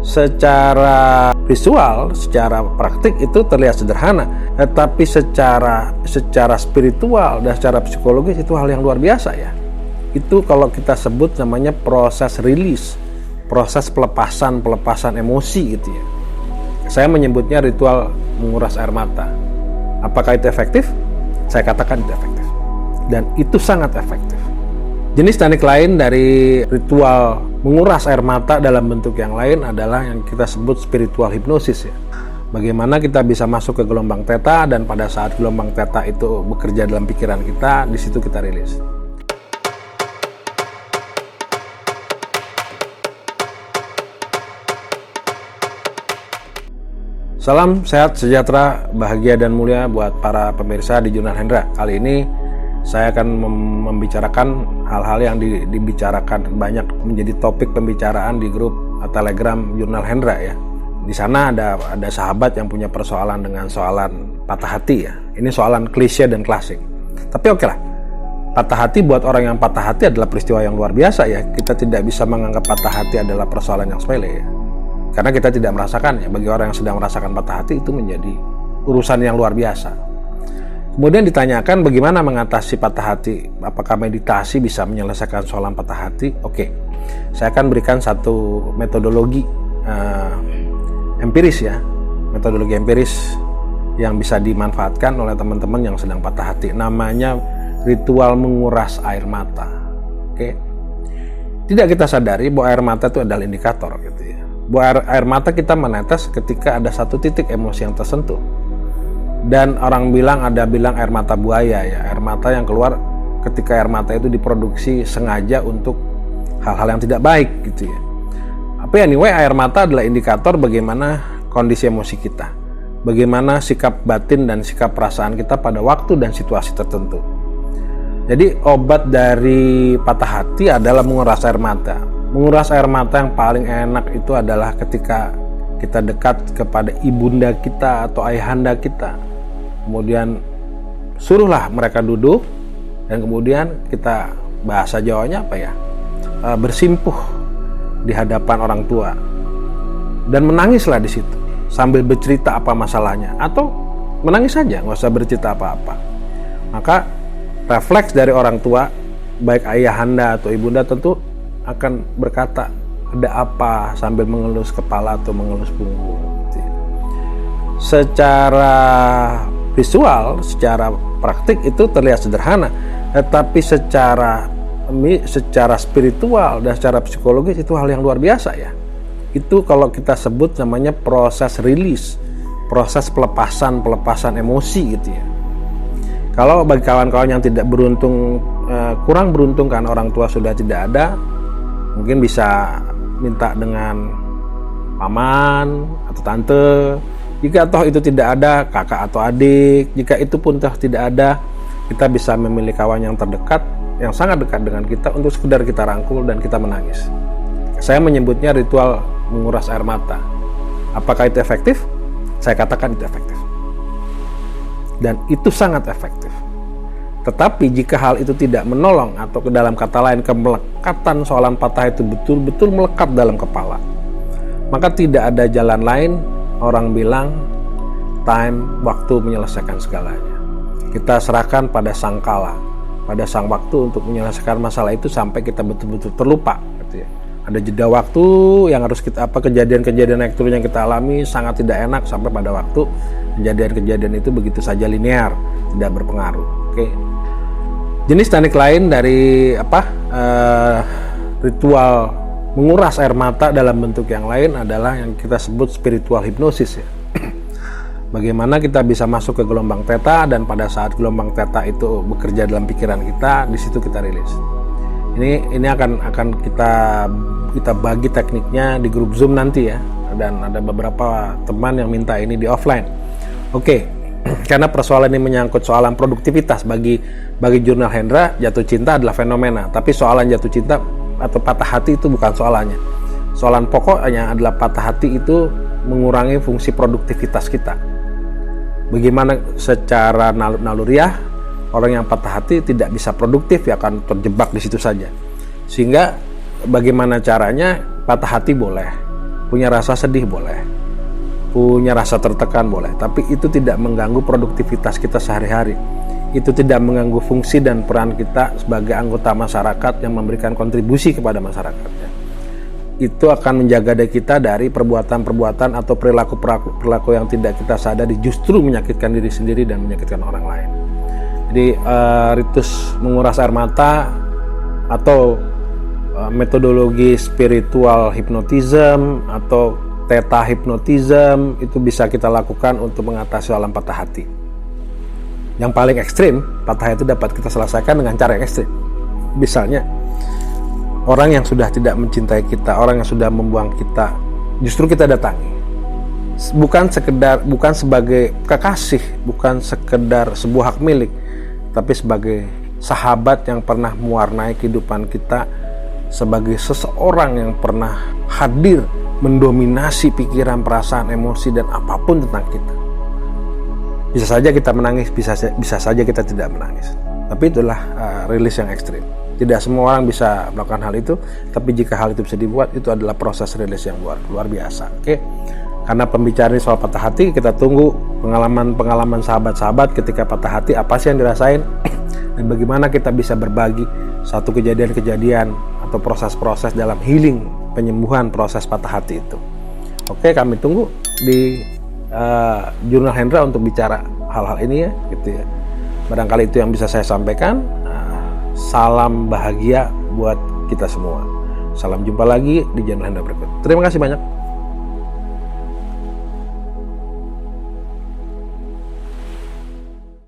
Secara visual, secara praktik itu terlihat sederhana, tetapi secara spiritual dan secara psikologis itu hal yang luar biasa ya. Itu kalau kita sebut namanya proses rilis, proses pelepasan emosi gitu ya. Saya menyebutnya ritual menguras air mata. Apakah itu efektif? Saya katakan itu efektif. Dan itu sangat efektif. Jenis teknik lain dari ritual menguras air mata dalam bentuk yang lain adalah yang kita sebut spiritual hipnosis ya. Bagaimana kita bisa masuk ke gelombang theta, dan pada saat gelombang theta itu bekerja dalam pikiran kita, di situ kita rilis. Salam sehat, sejahtera, bahagia dan mulia buat para pemirsa di Jurnal Hendra. Kali ini saya akan membicarakan hal-hal yang dibicarakan banyak menjadi topik pembicaraan di grup Telegram Jurnal Hendra ya. Di sana ada sahabat yang punya persoalan dengan soalan patah hati ya. Ini soalan klise dan klasik. Tapi oke lah. Patah hati buat orang yang patah hati adalah peristiwa yang luar biasa ya. Kita tidak bisa menganggap patah hati adalah persoalan yang sepele ya. Karena kita tidak merasakannya. Bagi orang yang sedang merasakan patah hati itu menjadi urusan yang luar biasa. Kemudian ditanyakan bagaimana mengatasi patah hati, apakah meditasi bisa menyelesaikan soalan patah hati? Oke, saya akan berikan satu metodologi empiris ya, metodologi empiris yang bisa dimanfaatkan oleh teman-teman yang sedang patah hati. Namanya ritual menguras air mata. Oke, tidak kita sadari bahwa air mata itu adalah indikator gitu ya. Bahwa air mata kita menetes ketika ada satu titik emosi yang tersentuh. Dan orang ada bilang air mata buaya ya, air mata yang keluar ketika air mata itu diproduksi sengaja untuk hal-hal yang tidak baik gitu ya. Tapi anyway, air mata adalah indikator bagaimana kondisi emosi kita, bagaimana sikap batin dan sikap perasaan kita pada waktu dan situasi tertentu. Jadi obat dari patah hati adalah menguras air mata. Menguras air mata yang paling enak itu adalah ketika kita dekat kepada ibunda kita atau ayahanda kita. Kemudian suruhlah mereka duduk, dan kemudian kita, bahasa Jawanya apa ya, bersimpuh di hadapan orang tua dan menangislah di situ sambil bercerita apa masalahnya, atau menangis saja, nggak usah bercerita apa-apa. Maka refleks dari orang tua, baik ayahanda atau ibunda, tentu akan berkata ada apa, sambil mengelus kepala atau mengelus punggung. Secara visual, secara praktik itu terlihat sederhana, tetapi secara spiritual dan secara psikologis itu hal yang luar biasa ya. Itu kalau kita sebut namanya proses rilis, proses pelepasan emosi gitu ya. Kalau bagi kawan-kawan yang tidak beruntung, kurang beruntung karena orang tua sudah tidak ada, mungkin bisa minta dengan paman atau tante. Jika toh itu tidak ada, kakak atau adik. Jika itu pun toh tidak ada, kita bisa memilih kawan yang terdekat, yang sangat dekat dengan kita, untuk sekedar kita rangkul dan kita menangis. Saya menyebutnya ritual menguras air mata. Apakah itu efektif? Saya katakan itu efektif. Dan itu sangat efektif. Tetapi jika hal itu tidak menolong, atau ke dalam kata lain kemelekatan soalan patah itu betul-betul melekat dalam kepala, maka tidak ada jalan lain. Orang bilang waktu menyelesaikan segalanya. Kita serahkan pada sang kala, pada sang waktu untuk menyelesaikan masalah itu sampai kita betul-betul terlupa gitu ya. Ada jeda waktu yang harus kita, kejadian-kejadian yang kita alami sangat tidak enak, sampai pada waktu kejadian-kejadian itu begitu saja linear, tidak berpengaruh. Oke. Jenis teknik lain dari ritual menguras air mata dalam bentuk yang lain adalah yang kita sebut spiritual hipnosis ya. Bagaimana kita bisa masuk ke gelombang theta, dan pada saat gelombang theta itu bekerja dalam pikiran kita, di situ kita rilis. Ini akan kita bagi tekniknya di grup Zoom nanti ya, dan ada beberapa teman yang minta ini di offline. Oke. Karena persoalan ini menyangkut soalan produktivitas. Bagi Jurnal Hendra, jatuh cinta adalah fenomena, tapi soalan jatuh cinta atau patah hati itu bukan soalannya. Soalan pokoknya adalah patah hati itu mengurangi fungsi produktivitas kita. Bagaimana secara naluriah orang yang patah hati tidak bisa produktif, ya akan terjebak di situ saja. Sehingga bagaimana caranya patah hati boleh, punya rasa sedih boleh, punya rasa tertekan boleh, tapi itu tidak mengganggu produktivitas kita sehari-hari. Itu tidak mengganggu fungsi dan peran kita sebagai anggota masyarakat yang memberikan kontribusi kepada masyarakatnya. Itu akan menjaga diri kita dari perbuatan-perbuatan atau perilaku yang tidak kita sadari justru menyakitkan diri sendiri dan menyakitkan orang lain. Jadi ritus menguras air mata atau metodologi spiritual hypnotism atau theta hypnotism itu bisa kita lakukan untuk mengatasi alam patah hati. Yang paling ekstrim, patah hati dapat kita selesaikan dengan cara yang ekstrim. Misalnya, orang yang sudah tidak mencintai kita, orang yang sudah membuang kita, justru kita datangi. Bukan sebagai kekasih, bukan sekedar sebuah hak milik, tapi sebagai sahabat yang pernah mewarnai kehidupan kita, sebagai seseorang yang pernah hadir mendominasi pikiran, perasaan, emosi, dan apapun tentang kita. Bisa saja kita menangis, bisa saja kita tidak menangis. Tapi itulah rilis yang ekstrim. Tidak semua orang bisa melakukan hal itu, tapi jika hal itu bisa dibuat, itu adalah proses rilis yang luar biasa. Oke? Karena pembicaraan soal patah hati, kita tunggu pengalaman sahabat-sahabat ketika patah hati, apa sih yang dirasain, dan bagaimana kita bisa berbagi satu kejadian-kejadian atau proses-proses dalam healing, penyembuhan proses patah hati itu. Oke, kami tunggu di Jurnal Hendra untuk bicara hal-hal ini ya, gitu ya. Barangkali itu yang bisa saya sampaikan. Salam bahagia buat kita semua. Salam jumpa lagi di Jurnal Hendra berikut. Terima kasih banyak.